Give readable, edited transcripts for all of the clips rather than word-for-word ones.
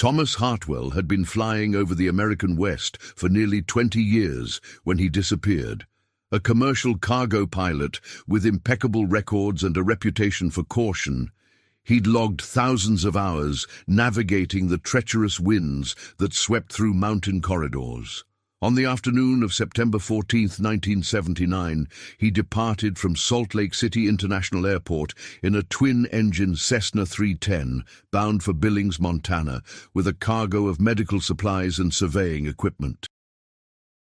Thomas Hartwell had been flying over the American West for nearly 20 years when he disappeared. A commercial cargo pilot with impeccable records and a reputation for caution, he'd logged thousands of hours navigating the treacherous winds that swept through mountain corridors. On the afternoon of September 14, 1979, he departed from Salt Lake City International Airport in a twin-engine Cessna 310 bound for Billings, Montana, with a cargo of medical supplies and surveying equipment.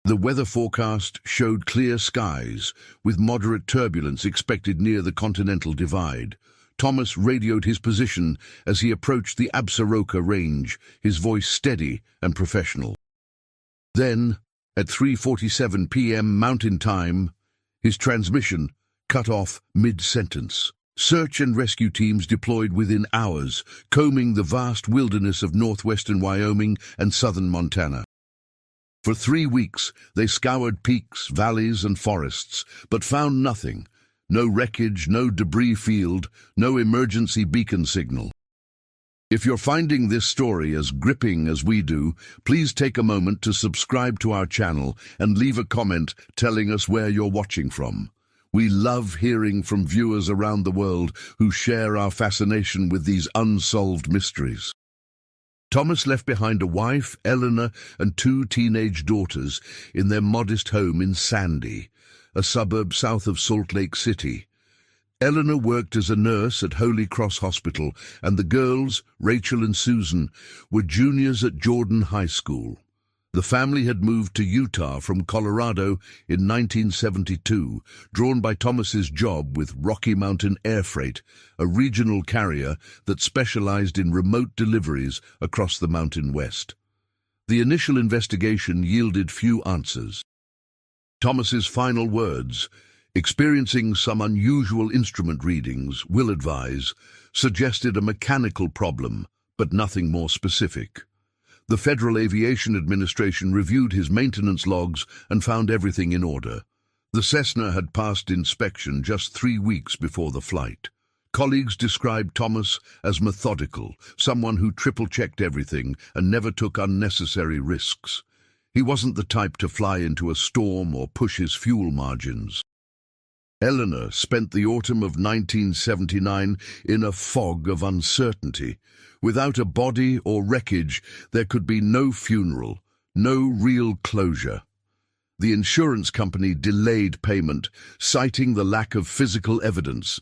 The weather forecast showed clear skies, with moderate turbulence expected near the Continental Divide. Thomas radioed his position as he approached the Absaroka Range, his voice steady and professional. Then, at 3:47 p.m. Mountain Time, his transmission cut off mid-sentence. Search and rescue teams deployed within hours, combing the vast wilderness of northwestern Wyoming and southern Montana. For 3 weeks, they scoured peaks, valleys, and forests, but found nothing. No wreckage, no debris field, no emergency beacon signal. If you're finding this story as gripping as we do, please take a moment to subscribe to our channel and leave a comment telling us where you're watching from. We love hearing from viewers around the world who share our fascination with these unsolved mysteries. Thomas left behind a wife, Eleanor, and 2 teenage daughters in their modest home in Sandy, a suburb south of Salt Lake City. Eleanor worked as a nurse at Holy Cross Hospital, and the girls, Rachel and Susan, were juniors at Jordan High School. The family had moved to Utah from Colorado in 1972, drawn by Thomas's job with Rocky Mountain Air Freight, a regional carrier that specialized in remote deliveries across the Mountain West. The initial investigation yielded few answers. Thomas's final words, "Experiencing some unusual instrument readings, will advise," suggested a mechanical problem, but nothing more specific. The Federal Aviation Administration reviewed his maintenance logs and found everything in order. The Cessna had passed inspection just 3 weeks before the flight. Colleagues described Thomas as methodical, someone who triple-checked everything and never took unnecessary risks. He wasn't the type to fly into a storm or push his fuel margins. Eleanor spent the autumn of 1979 in a fog of uncertainty. Without a body or wreckage, there could be no funeral, no real closure. The insurance company delayed payment, citing the lack of physical evidence.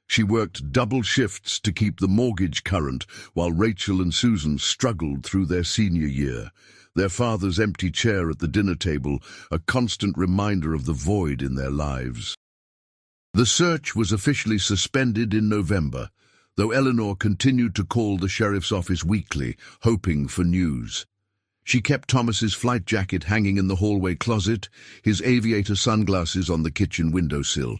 She worked double shifts to keep the mortgage current, while Rachel and Susan struggled through their senior year. Their father's empty chair at the dinner table, a constant reminder of the void in their lives. The search was officially suspended in November, though Eleanor continued to call the sheriff's office weekly, hoping for news. She kept Thomas's flight jacket hanging in the hallway closet, his aviator sunglasses on the kitchen windowsill.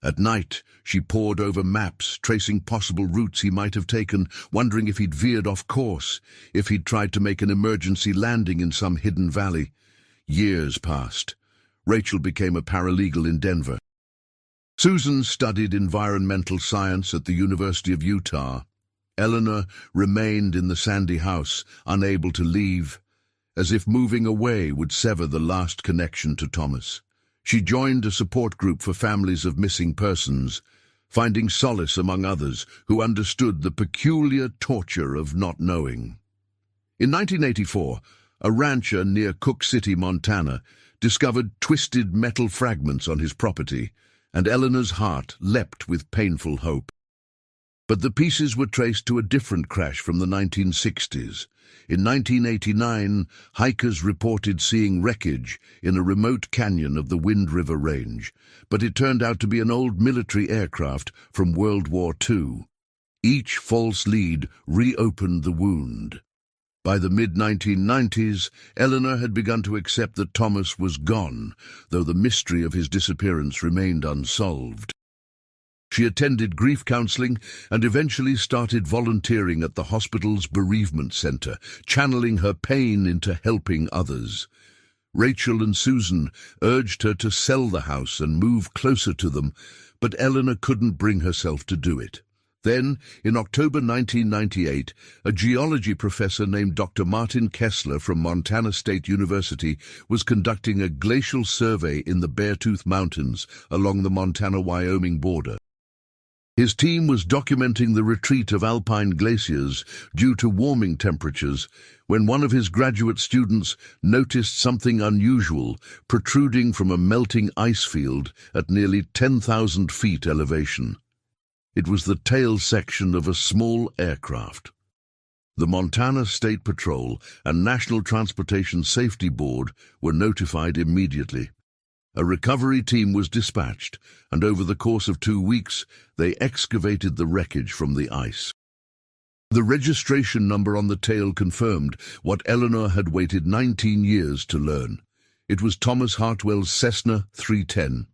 At night, she pored over maps, tracing possible routes he might have taken, wondering if he'd veered off course, if he'd tried to make an emergency landing in some hidden valley. Years passed. Rachel became a paralegal in Denver. Susan studied environmental science at the University of Utah. Eleanor remained in the Sandy house, unable to leave, as if moving away would sever the last connection to Thomas. She joined a support group for families of missing persons, finding solace among others who understood the peculiar torture of not knowing. In 1984, a rancher near Cook City, Montana, discovered twisted metal fragments on his property, and Eleanor's heart leapt with painful hope. But the pieces were traced to a different crash from the 1960s. In 1989, hikers reported seeing wreckage in a remote canyon of the Wind River Range, but it turned out to be an old military aircraft from World War II. Each false lead reopened the wound. By the mid-1990s, Eleanor had begun to accept that Thomas was gone, though the mystery of his disappearance remained unsolved. She attended grief counseling and eventually started volunteering at the hospital's bereavement center, channeling her pain into helping others. Rachel and Susan urged her to sell the house and move closer to them, but Eleanor couldn't bring herself to do it. Then, in October 1998, a geology professor named Dr. Martin Kessler from Montana State University was conducting a glacial survey in the Beartooth Mountains along the Montana-Wyoming border. His team was documenting the retreat of alpine glaciers due to warming temperatures when one of his graduate students noticed something unusual protruding from a melting ice field at nearly 10,000 feet elevation. It was the tail section of a small aircraft. The Montana State Patrol and National Transportation Safety Board were notified immediately. A recovery team was dispatched, and over the course of 2 weeks, they excavated the wreckage from the ice. The registration number on the tail confirmed what Eleanor had waited 19 years to learn. It was Thomas Hartwell's Cessna 310.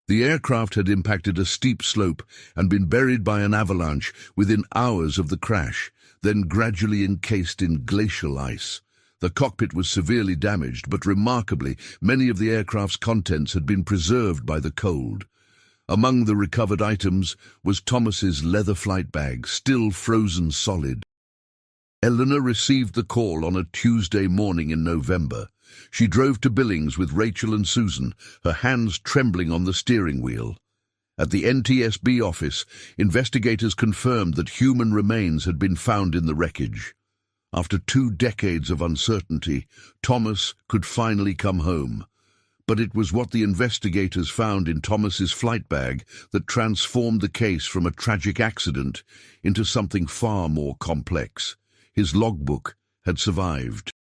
The aircraft had impacted a steep slope and been buried by an avalanche within hours of the crash, then gradually encased in glacial ice. The cockpit was severely damaged, but remarkably, many of the aircraft's contents had been preserved by the cold. Among the recovered items was Thomas's leather flight bag, still frozen solid. Eleanor received the call on a Tuesday morning in November. She drove to Billings with Rachel and Susan, her hands trembling on the steering wheel. At the NTSB office, investigators confirmed that human remains had been found in the wreckage. After 2 decades of uncertainty, Thomas could finally come home. But it was what the investigators found in Thomas's flight bag that transformed the case from a tragic accident into something far more complex. His logbook had survived.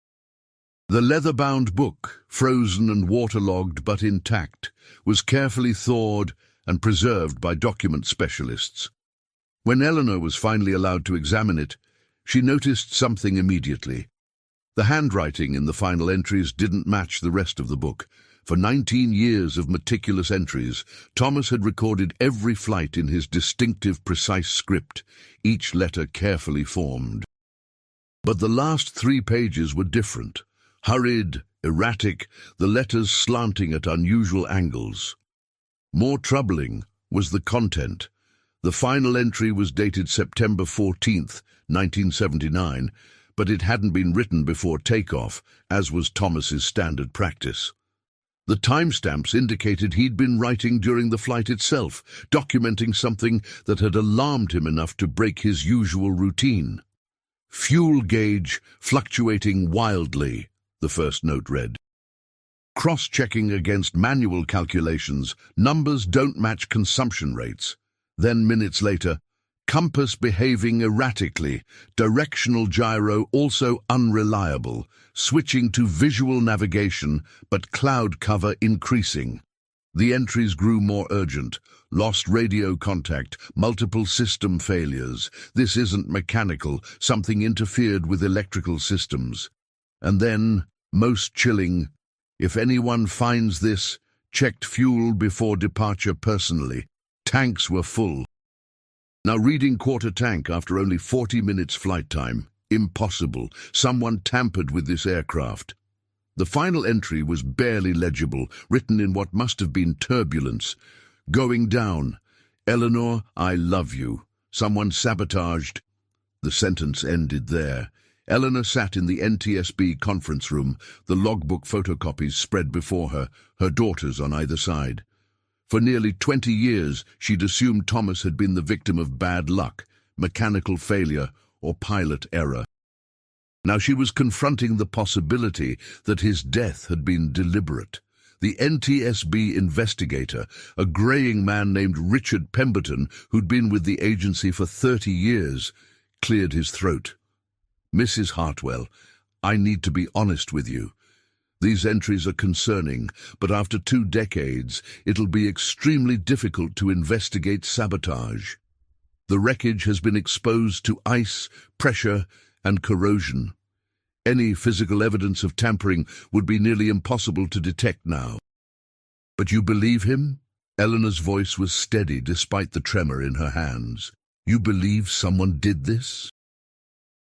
The leather-bound book, frozen and waterlogged but intact, was carefully thawed and preserved by document specialists. When Eleanor was finally allowed to examine it, she noticed something immediately. The handwriting in the final entries didn't match the rest of the book. For 19 years of meticulous entries, Thomas had recorded every flight in his distinctive, precise script, each letter carefully formed. But the last 3 pages were different. Hurried, erratic, the letters slanting at unusual angles. More troubling was the content. The final entry was dated September 14th, 1979, but it hadn't been written before takeoff, as was Thomas's standard practice. The timestamps indicated he'd been writing during the flight itself, documenting something that had alarmed him enough to break his usual routine. Fuel gauge fluctuating wildly, the first note read. Cross-checking against manual calculations, numbers don't match consumption rates. Then minutes later, compass behaving erratically, directional gyro also unreliable, switching to visual navigation, but cloud cover increasing. The entries grew more urgent. Lost radio contact, multiple system failures. This isn't mechanical, something interfered with electrical systems. And then, most chilling, if anyone finds this, checked fuel before departure personally. Tanks were full. Now reading quarter tank after only 40 minutes flight time. Impossible. Someone tampered with this aircraft. The final entry was barely legible, written in what must have been turbulence. Going down. Eleanor, I love you. Someone sabotaged. The sentence ended there. Eleanor sat in the NTSB conference room, the logbook photocopies spread before her, her daughters on either side. For nearly 20 years, she'd assumed Thomas had been the victim of bad luck, mechanical failure, or pilot error. Now she was confronting the possibility that his death had been deliberate. The NTSB investigator, a graying man named Richard Pemberton, who'd been with the agency for 30 years, cleared his throat. Mrs. Hartwell, I need to be honest with you. These entries are concerning, but after 2 decades, it'll be extremely difficult to investigate sabotage. The wreckage has been exposed to ice, pressure, and corrosion. Any physical evidence of tampering would be nearly impossible to detect now. But you believe him? Eleanor's voice was steady despite the tremor in her hands. You believe someone did this?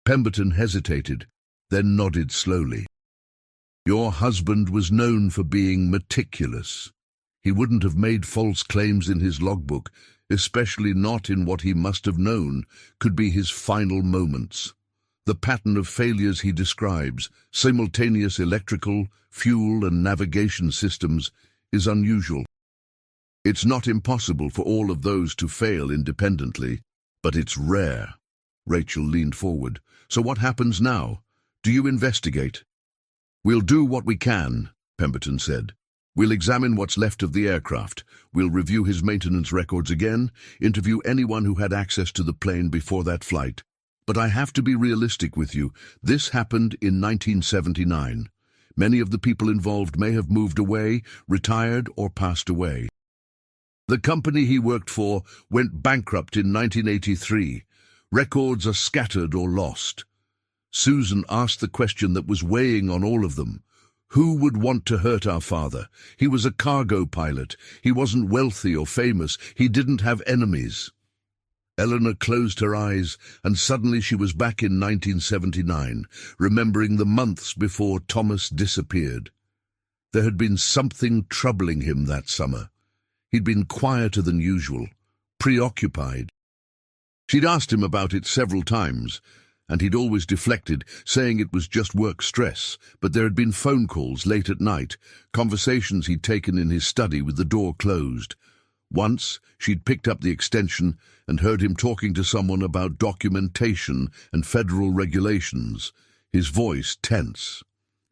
Pemberton hesitated, then nodded slowly. Your husband was known for being meticulous. He wouldn't have made false claims in his logbook, especially not in what he must have known could be his final moments. The pattern of failures he describes, simultaneous electrical, fuel and navigation systems, is unusual. It's not impossible for all of those to fail independently, but it's rare. Rachel leaned forward. So what happens now? Do you investigate? We'll do what we can, Pemberton said. We'll examine what's left of the aircraft. We'll review his maintenance records again, interview anyone who had access to the plane before that flight. But I have to be realistic with you. This happened in 1979. Many of the people involved may have moved away, retired, or passed away. The company he worked for went bankrupt in 1983. Records are scattered or lost. Susan asked the question that was weighing on all of them. Who would want to hurt our father? He was a cargo pilot. He wasn't wealthy or famous. He didn't have enemies. Eleanor closed her eyes, and suddenly she was back in 1979, remembering the months before Thomas disappeared. There had been something troubling him that summer. He'd been quieter than usual, preoccupied. She'd asked him about it several times, and he'd always deflected, saying it was just work stress, but there had been phone calls late at night, conversations he'd taken in his study with the door closed. Once, she'd picked up the extension and heard him talking to someone about documentation and federal regulations, his voice tense.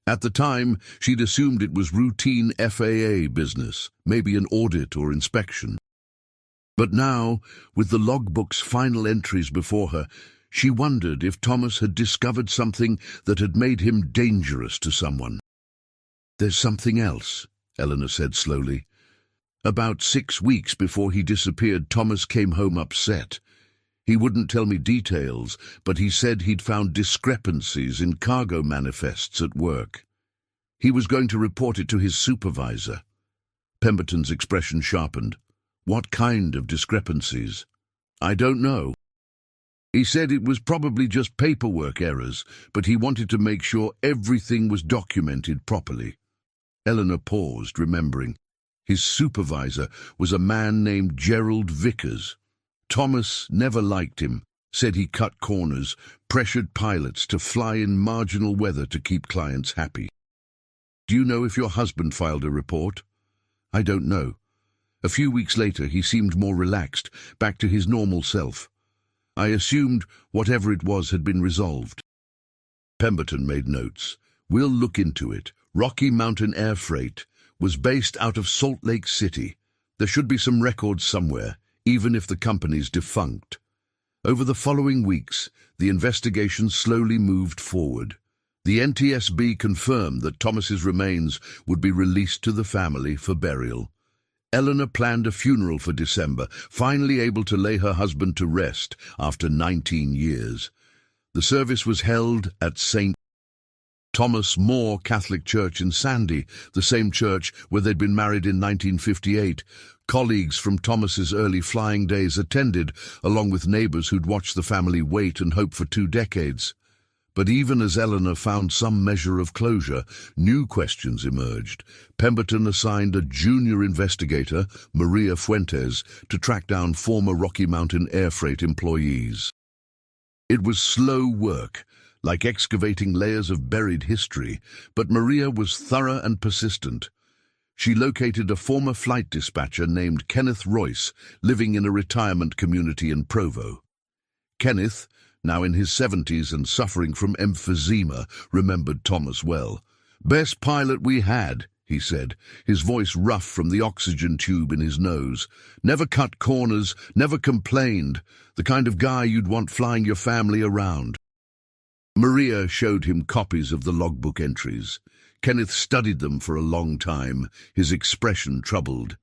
At the time, she'd assumed it was routine FAA business, maybe an audit or inspection. But now, with the logbook's final entries before her, she wondered if Thomas had discovered something that had made him dangerous to someone. "There's something else," Eleanor said slowly. "About 6 weeks before he disappeared, Thomas came home upset. He wouldn't tell me details, but he said he'd found discrepancies in cargo manifests at work. He was going to report it to his supervisor." Pemberton's expression sharpened. "What kind of discrepancies?" "I don't know. He said it was probably just paperwork errors, but he wanted to make sure everything was documented properly." Eleanor paused, remembering. His supervisor was a man named Gerald Vickers. Thomas never liked him, said he cut corners, pressured pilots to fly in marginal weather to keep clients happy. "Do you know if your husband filed a report?" "I don't know. A few weeks later, he seemed more relaxed, back to his normal self. I assumed whatever it was had been resolved." Pemberton made notes. "We'll look into it. Rocky Mountain Air Freight was based out of Salt Lake City. There should be some records somewhere, even if the company's defunct." Over the following weeks, the investigation slowly moved forward. The NTSB confirmed that Thomas's remains would be released to the family for burial. Eleanor planned a funeral for December, finally able to lay her husband to rest after 19 years. The service was held at St. Thomas More Catholic Church in Sandy, the same church where they'd been married in 1958. Colleagues from Thomas's early flying days attended, along with neighbors who'd watched the family wait and hope for 2 decades. But even as Eleanor found some measure of closure, new questions emerged. Pemberton assigned a junior investigator, Maria Fuentes, to track down former Rocky Mountain Air Freight employees. It was slow work, like excavating layers of buried history, but Maria was thorough and persistent. She located a former flight dispatcher named Kenneth Royce, living in a retirement community in Provo. Kenneth, now in his 70s and suffering from emphysema, remembered Thomas well. "Best pilot we had," he said, his voice rough from the oxygen tube in his nose. "Never cut corners, never complained. The kind of guy you'd want flying your family around." Maria showed him copies of the logbook entries. Kenneth studied them for a long time, his expression troubled.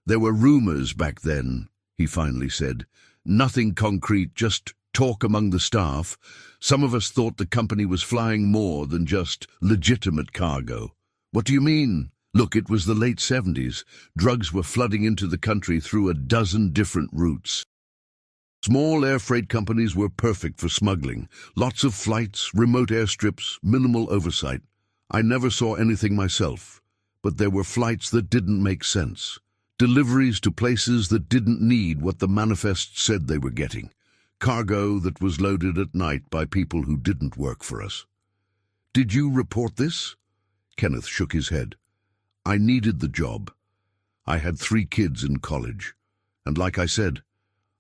"There were rumors back then," he finally said. "Nothing concrete, just talk among the staff. Some of us thought the company was flying more than just legitimate cargo." "What do you mean?" "Look, it was the late 70s. Drugs were flooding into the country through a dozen different routes. Small air freight companies were perfect for smuggling. Lots of flights, remote airstrips, minimal oversight. I never saw anything myself, but there were flights that didn't make sense. Deliveries to places that didn't need what the manifest said they were getting. Cargo that was loaded at night by people who didn't work for us. Did you report this? Kenneth shook his head. I needed the job. I had 3 kids in college. And like I said,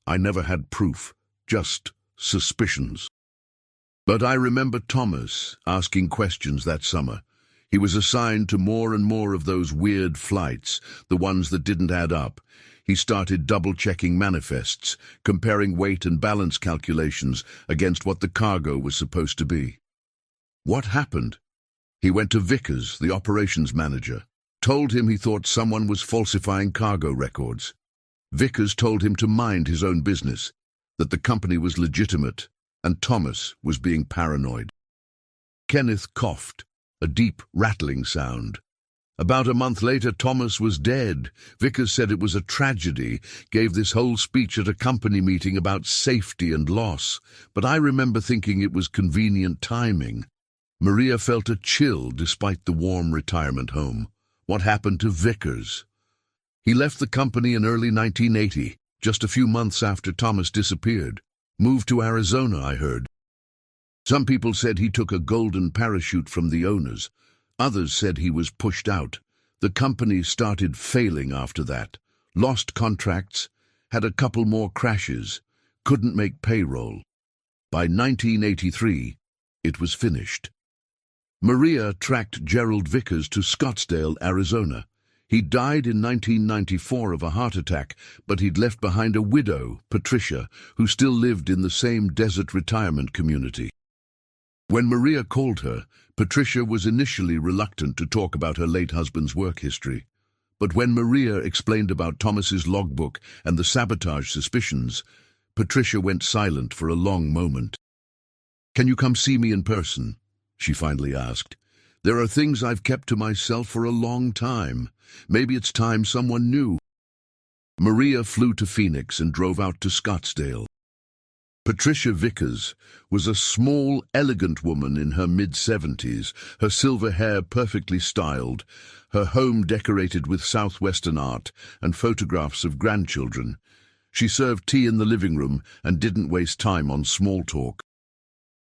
I never had proof, just suspicions. But I remember Thomas asking questions that summer. He was assigned to more and more of those weird flights, the ones that didn't add up. He started double-checking manifests, comparing weight and balance calculations against what the cargo was supposed to be. What happened? He went to Vickers, the operations manager, told him he thought someone was falsifying cargo records. Vickers told him to mind his own business, that the company was legitimate, and Thomas was being paranoid. Kenneth coughed, a deep, rattling sound. About a month later, Thomas was dead. Vickers said it was a tragedy, gave this whole speech at a company meeting about safety and loss, but I remember thinking it was convenient timing. Maria felt a chill despite the warm retirement home. What happened to Vickers? He left the company in early 1980, just a few months after Thomas disappeared. Moved to Arizona, I heard. Some people said he took a golden parachute from the owners. Others said he was pushed out. The company started failing after that. Lost contracts, had a couple more crashes, couldn't make payroll. By 1983, it was finished. Maria tracked Gerald Vickers to Scottsdale, Arizona. He died in 1994 of a heart attack, but he'd left behind a widow, Patricia, who still lived in the same desert retirement community. When Maria called her, Patricia was initially reluctant to talk about her late husband's work history. But when Maria explained about Thomas's logbook and the sabotage suspicions, Patricia went silent for a long moment. "Can you come see me in person?" she finally asked. "There are things I've kept to myself for a long time. Maybe it's time someone knew." Maria flew to Phoenix and drove out to Scottsdale. Patricia Vickers was a small, elegant woman in her mid-70s, her silver hair perfectly styled, her home decorated with southwestern art and photographs of grandchildren. She served tea in the living room and didn't waste time on small talk.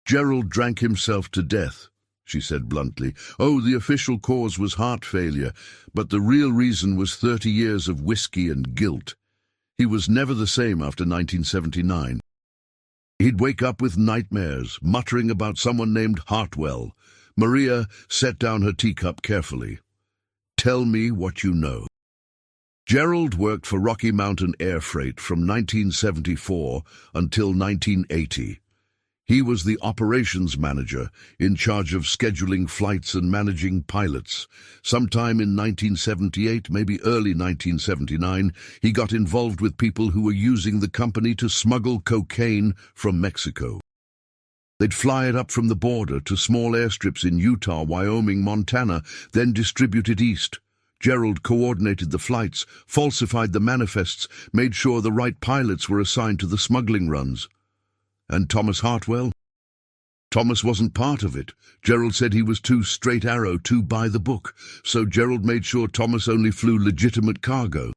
"Gerald drank himself to death," she said bluntly. "Oh, the official cause was heart failure, but the real reason was 30 years of whiskey and guilt. He was never the same after 1979. He'd wake up with nightmares, muttering about someone named Hartwell." Maria set down her teacup carefully. "Tell me what you know." Gerald worked for Rocky Mountain Air Freight from 1974 until 1980. He was the operations manager, in charge of scheduling flights and managing pilots. Sometime in 1978, maybe early 1979, he got involved with people who were using the company to smuggle cocaine from Mexico. They'd fly it up from the border to small airstrips in Utah, Wyoming, Montana, then distribute it east. Gerald coordinated the flights, falsified the manifests, made sure the right pilots were assigned to the smuggling runs. And Thomas Hartwell? Thomas wasn't part of it. Gerald said he was too straight arrow, too by the book, so Gerald made sure Thomas only flew legitimate cargo.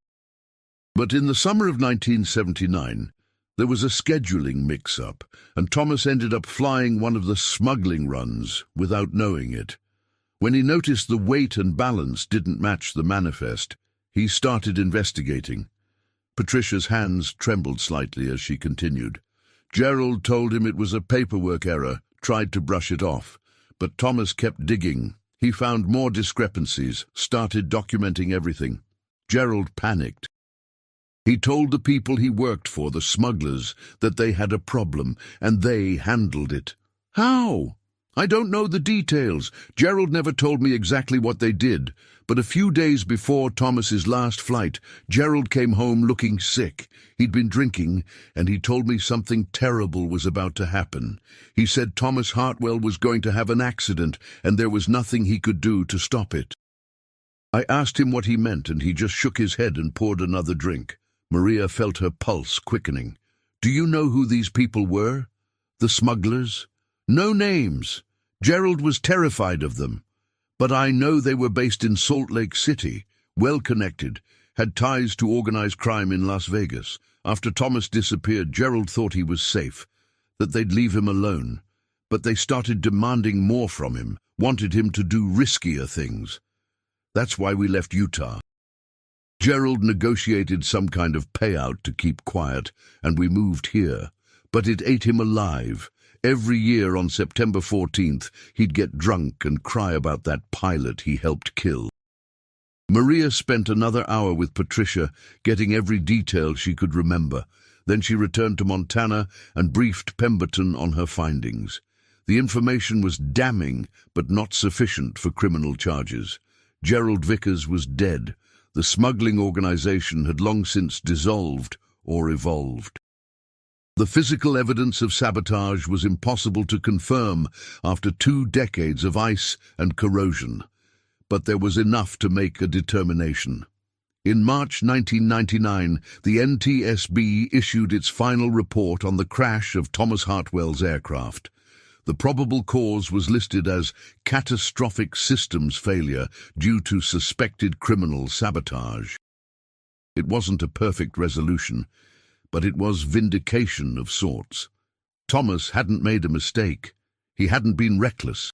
But in the summer of 1979, there was a scheduling mix-up, and Thomas ended up flying one of the smuggling runs without knowing it. When he noticed the weight and balance didn't match the manifest, he started investigating. Patricia's hands trembled slightly as she continued. Gerald told him it was a paperwork error, tried to brush it off. But Thomas kept digging. He found more discrepancies, started documenting everything. Gerald panicked. He told the people he worked for, the smugglers, that they had a problem, and they handled it. How? I don't know the details. Gerald never told me exactly what they did, but a few days before Thomas's last flight, Gerald came home looking sick. He'd been drinking, and he told me something terrible was about to happen. He said Thomas Hartwell was going to have an accident, and there was nothing he could do to stop it. I asked him what he meant, and he just shook his head and poured another drink. Maria felt her pulse quickening. "Do you know who these people were? The smugglers? No names. Gerald was terrified of them. But I know they were based in Salt Lake City, well-connected, had ties to organized crime in Las Vegas. After Thomas disappeared, Gerald thought he was safe, that they'd leave him alone. But they started demanding more from him, wanted him to do riskier things. That's why we left Utah. Gerald negotiated some kind of payout to keep quiet, and we moved here. But it ate him alive. Every year on September 14th, he'd get drunk and cry about that pilot he helped kill. Maria spent another hour with Patricia, getting every detail she could remember. Then she returned to Montana and briefed Pemberton on her findings. The information was damning, but not sufficient for criminal charges. Gerald Vickers was dead. The smuggling organization had long since dissolved or evolved. The physical evidence of sabotage was impossible to confirm after 2 decades of ice and corrosion, but there was enough to make a determination. In March 1999, the NTSB issued its final report on the crash of Thomas Hartwell's aircraft. The probable cause was listed as catastrophic systems failure due to suspected criminal sabotage. It wasn't a perfect resolution, but it was vindication of sorts. Thomas hadn't made a mistake. He hadn't been reckless.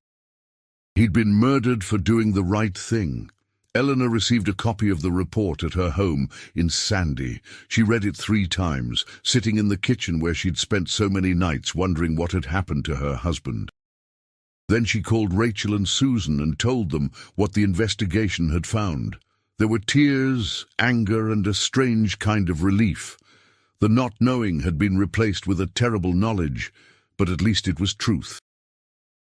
He'd been murdered for doing the right thing. Eleanor received a copy of the report at her home in Sandy. She read it 3 times, sitting in the kitchen where she'd spent so many nights wondering what had happened to her husband. Then she called Rachel and Susan and told them what the investigation had found. There were tears, anger, and a strange kind of relief. The not knowing had been replaced with a terrible knowledge, but at least it was truth.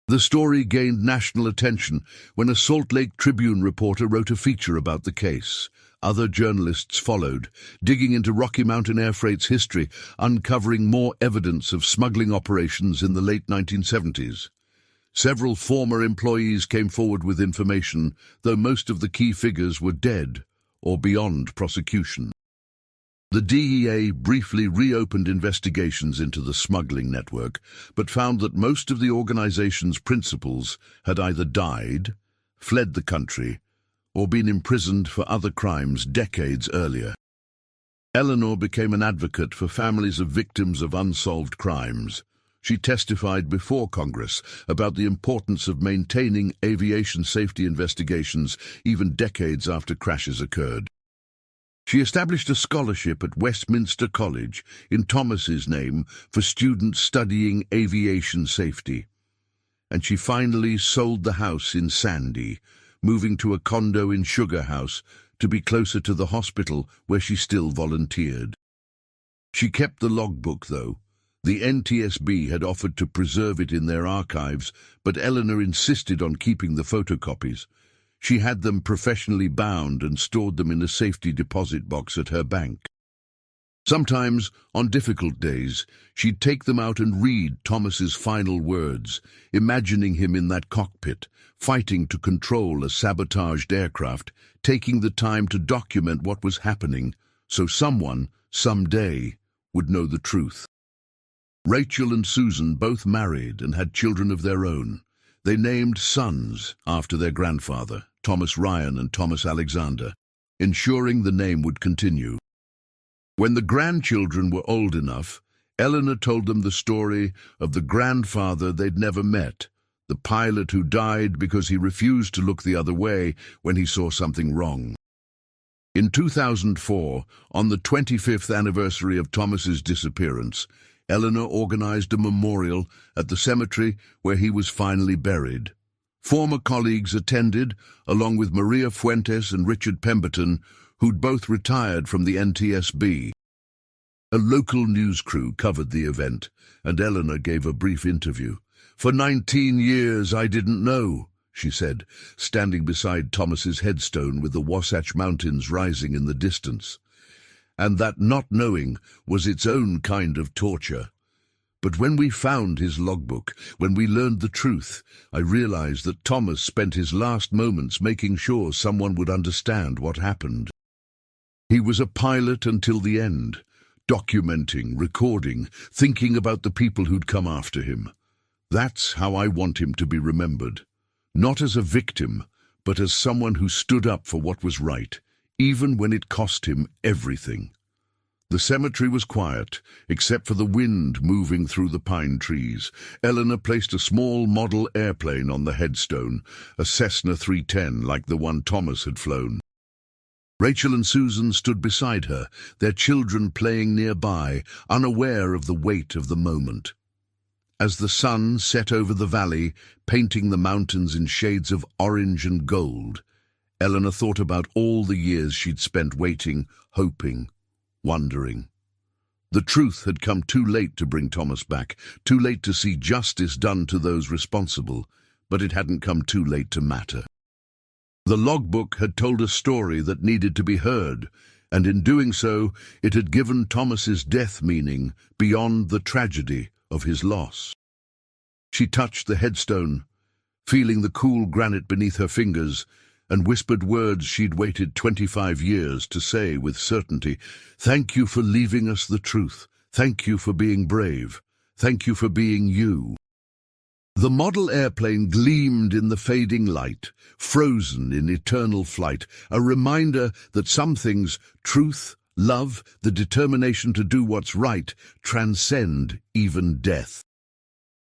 The story gained national attention when a Salt Lake Tribune reporter wrote a feature about the case. Other journalists followed, digging into Rocky Mountain Air Freight's history, uncovering more evidence of smuggling operations in the late 1970s. Several former employees came forward with information, though most of the key figures were dead or beyond prosecution. The DEA briefly reopened investigations into the smuggling network, but found that most of the organization's principals had either died, fled the country, or been imprisoned for other crimes decades earlier. Eleanor became an advocate for families of victims of unsolved crimes. She testified before Congress about the importance of maintaining aviation safety investigations even decades after crashes occurred. She established a scholarship at Westminster College in Thomas's name for students studying aviation safety. And she finally sold the house in Sandy, moving to a condo in Sugar House to be closer to the hospital where she still volunteered. She kept the logbook, though. The NTSB had offered to preserve it in their archives, but Eleanor insisted on keeping the photocopies. She had them professionally bound and stored them in a safety deposit box at her bank. Sometimes, on difficult days, she'd take them out and read Thomas's final words, imagining him in that cockpit, fighting to control a sabotaged aircraft, taking the time to document what was happening, so someone, someday, would know the truth. Rachel and Susan both married and had children of their own. They named sons after their grandfather, Thomas Ryan and Thomas Alexander, ensuring the name would continue. When the grandchildren were old enough, Eleanor told them the story of the grandfather they'd never met, the pilot who died because he refused to look the other way when he saw something wrong. In 2004, on the 25th anniversary of Thomas's disappearance, Eleanor organized a memorial at the cemetery where he was finally buried. Former colleagues attended, along with Maria Fuentes and Richard Pemberton, who'd both retired from the NTSB. A local news crew covered the event, and Eleanor gave a brief interview. "For 19 years I didn't know," she said, standing beside Thomas's headstone with the Wasatch Mountains rising in the distance. And that not knowing was its own kind of torture. But when we found his logbook, when we learned the truth, I realized that Thomas spent his last moments making sure someone would understand what happened. He was a pilot until the end, documenting, recording, thinking about the people who'd come after him. That's how I want him to be remembered. Not as a victim, but as someone who stood up for what was right, even when it cost him everything. The cemetery was quiet, except for the wind moving through the pine trees. Eleanor placed a small model airplane on the headstone, a Cessna 310 like the one Thomas had flown. Rachel and Susan stood beside her, their children playing nearby, unaware of the weight of the moment. As the sun set over the valley, painting the mountains in shades of orange and gold, Eleanor thought about all the years she'd spent waiting, hoping, wondering. The truth had come too late to bring Thomas back, too late to see justice done to those responsible, but it hadn't come too late to matter. The logbook had told a story that needed to be heard, and in doing so, it had given Thomas's death meaning beyond the tragedy of his loss. She touched the headstone, feeling the cool granite beneath her fingers, and whispered words she'd waited 25 years to say with certainty. "Thank you for leaving us the truth. Thank you for being brave. Thank you for being you." The model airplane gleamed in the fading light, frozen in eternal flight, a reminder that some things, truth, love, the determination to do what's right, transcend even death.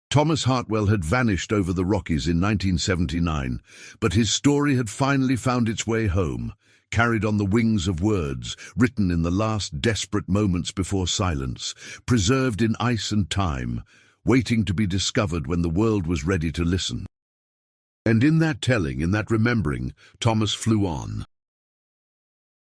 Thomas Hartwell had vanished over the Rockies in 1979, but his story had finally found its way home, carried on the wings of words, written in the last desperate moments before silence, preserved in ice and time, waiting to be discovered when the world was ready to listen. And in that telling, in that remembering, Thomas flew on.